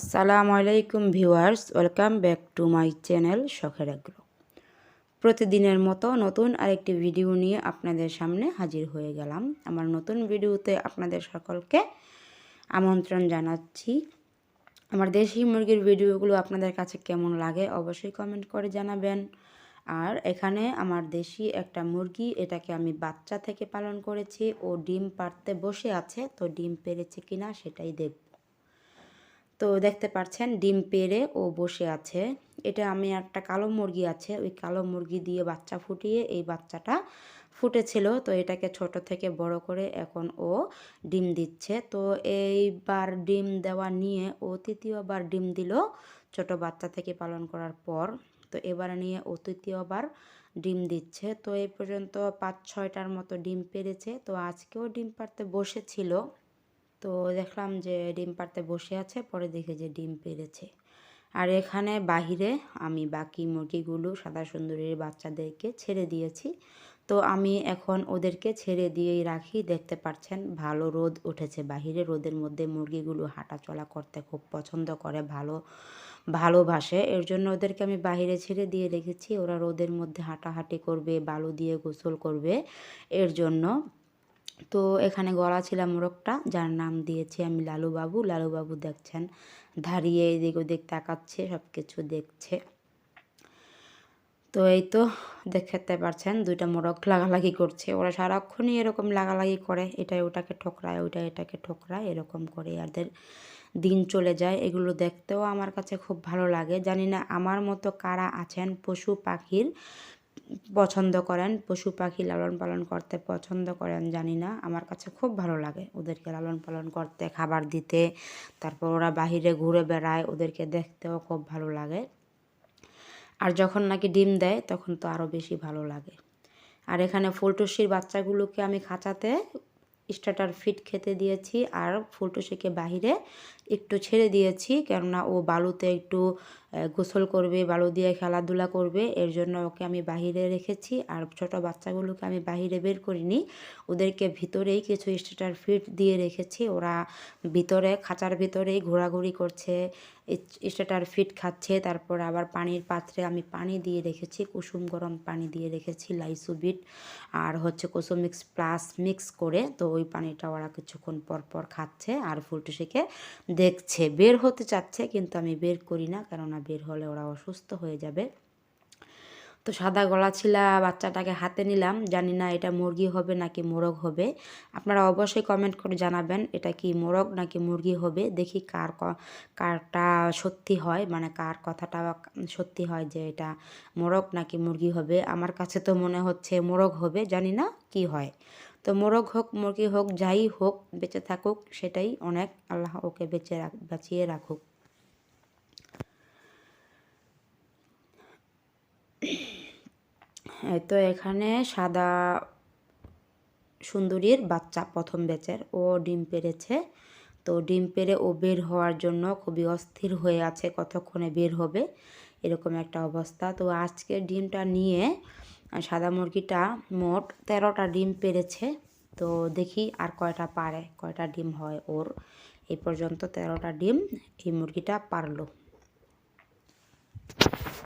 আসসালামু আলাইকুম viewers, welcome back to my channel শখের আগ্রহ। প্রতিদিনের মতো নতুন আরেকটি ভিডিও নিয়ে আপনাদের সামনে হাজির হয়ে গেলাম। আমার নতুন ভিডিওতে আপনাদের সকলকে আমন্ত্রণ জানাচ্ছি। আমার দেশি মুরগির ভিডিওগুলো আপনাদের কাছে কেমন লাগে অবশ্যই কমেন্ট করে জানাবেন। আর এখানে আমার দেশি একটা মুরগি, এটাকে আমি বাচ্চা থেকে পালন করেছি। ও ডিম পাড়তে বসে আছে, তো ডিম পেড়েছে কিনা সেটাই দেখব। তো দেখতে পাচ্ছেন ডিম পেড়ে ও বসে আছে। এটা আমি একটা কালো মুরগি আছে, ওই কালো মুরগি দিয়ে বাচ্চা ফুটিয়ে এই বাচ্চাটা ফুটেছিল। তো এটাকে ছোট থেকে বড় করে এখন ও ডিম দিচ্ছে। তো এইবার ডিম দেওয়া নিয়ে ও তৃতীয়বার ডিম দিল ছোট বাচ্চা থেকে পালন করার পর। তো এবার নিয়ে ও তৃতীয়বার ডিম দিচ্ছে। তো এই পর্যন্ত 5-6টার মতো ডিম পেড়েছে। তো আজকেও ডিম পাড়তে বসেছিল। তো দেখলাম যে ডিম পাড়তে বসে আছে, পরে দেখে যে ডিম পেড়েছে। আর এখানে বাহিরে আমি বাকি মুরগিগুলো সাদা সুন্দরীর বাচ্চাদেরকে ছেড়ে দিয়েছি। তো আমি এখন ওদেরকে ছেড়ে দিয়েই রাখি। দেখতে পাচ্ছেন ভালো রোদ উঠেছে বাহিরে। রোদের মধ্যে মুরগিগুলো হাঁটাচলা করতে খুব পছন্দ করে, ভালোবাসে। এর জন্য ওদেরকে আমি বাহিরে ছেড়ে দিয়ে রেখেছি। ওরা রোদের মধ্যে হাঁটাহাঁটি করবে, বালু দিয়ে গোসল করবে এর জন্য। তো এখানে গলা ছিল মোরগটা, যার নাম দিয়েছি আমি লালুবাবু। লালুবাবু দেখছেন দাঁড়িয়ে এদিক ওদিক তাকাচ্ছে, সব কিছু দেখছে। তো এই তো দেখতে পাচ্ছেন দুইটা মোরগ লাগালাগি করছে। ওরা সারাক্ষণই এরকম লাগালাগি করে, এটাই ওটাকে ঠোকরায়, ওইটা এটাকে ঠোকরায়, এরকম করে এদের দিন চলে যায়। এগুলো দেখতেও আমার কাছে খুব ভালো লাগে। জানি না আমার মতো কারা আছেন পশু পাখির পছন্দ করেন, পশু পাখি লালন পালন করতে পছন্দ করেন জানি না। আমার কাছে খুব ভালো লাগে ওদেরকে লালন পালন করতে, খাবার দিতে। তারপর ওরা বাহিরে ঘুরে বেড়ায়, ওদেরকে দেখতেও খুব ভালো লাগে। আর যখন নাকি ডিম দেয় তখন তো আরও বেশি ভালো লাগে। আর এখানে ফুলটুসির বাচ্চাগুলোকে আমি খাঁচাতে স্টার্টার ফিড খেতে দিয়েছি, আর ফুলটুসিকে বাহিরে একটু ছেড়ে দিয়েছি, কেননা ও বালুতে একটু গোসল করবে, বালু দিয়ে খেলাধুলা করবে। এর জন্য ওকে আমি বাহিরে রেখেছি। আর ছোট বাচ্চাগুলোকে আমি বাহিরে বের করিনি, ওদেরকে ভিতরেই কিছু স্টার্টার ফিড দিয়ে রেখেছি। ওরা ভিতরে খাঁচার ভিতরেই ঘোরাঘুরি করছে, স্টার্টার ফিড খাচ্ছে। তারপর আবার পানির পাত্রে আমি পানি দিয়ে রেখেছি, কুসুম গরম পানি দিয়ে রেখেছি, লাইসোবিট আর কোসোমিক্স প্লাস মিক্স করে। তো ওই পানিটা ওরা কিছুক্ষণ পর পর খাচ্ছে আর ফুলটুসিকে দেখছে। বের হতে চাচ্ছে কিন্তু আমি বের করি না, কেননা বের হলে ওরা অসুস্থ হয়ে যাবে। তো সাদা গলা ছিলা বাচ্চাটাকে হাতে নিলাম। জানি না এটা মুরগি হবে নাকি মোরগ হবে। আপনারা অবশ্যই কমেন্ট করে জানাবেন এটা কি মোরগ নাকি মুরগি হবে। দেখি কারটা সত্যি হয়, মানে কার কথাটা সত্যি হয় যে এটা মোরগ নাকি মুরগি হবে। আমার কাছে তো মনে হচ্ছে মোরগ হবে, জানি না কি হয়। তো মোরগ হোক মুরগি হোক যাই হোক, বেঁচে থাকুক সেটাই অনেক। আল্লাহ ওকে বাঁচিয়ে রাখুক। তো এখানে সাদা সুন্দরীর বাচ্চা প্রথম ব্যাচের, ও ডিম পেড়েছে। তো ডিম পেড়ে ও বের হওয়ার জন্য খুবই অস্থির হয়ে আছে, কতক্ষণে বের হবে এরকম একটা অবস্থা। তো আজকে ডিমটা নিয়ে সাদা মুরগিটা মোট 13টা ডিম পেড়েছে। তো দেখি আর কয়টা পারে, কয়টা ডিম হয় ওর। এই পর্যন্ত 13টা ডিম এই মুরগিটা পারলো।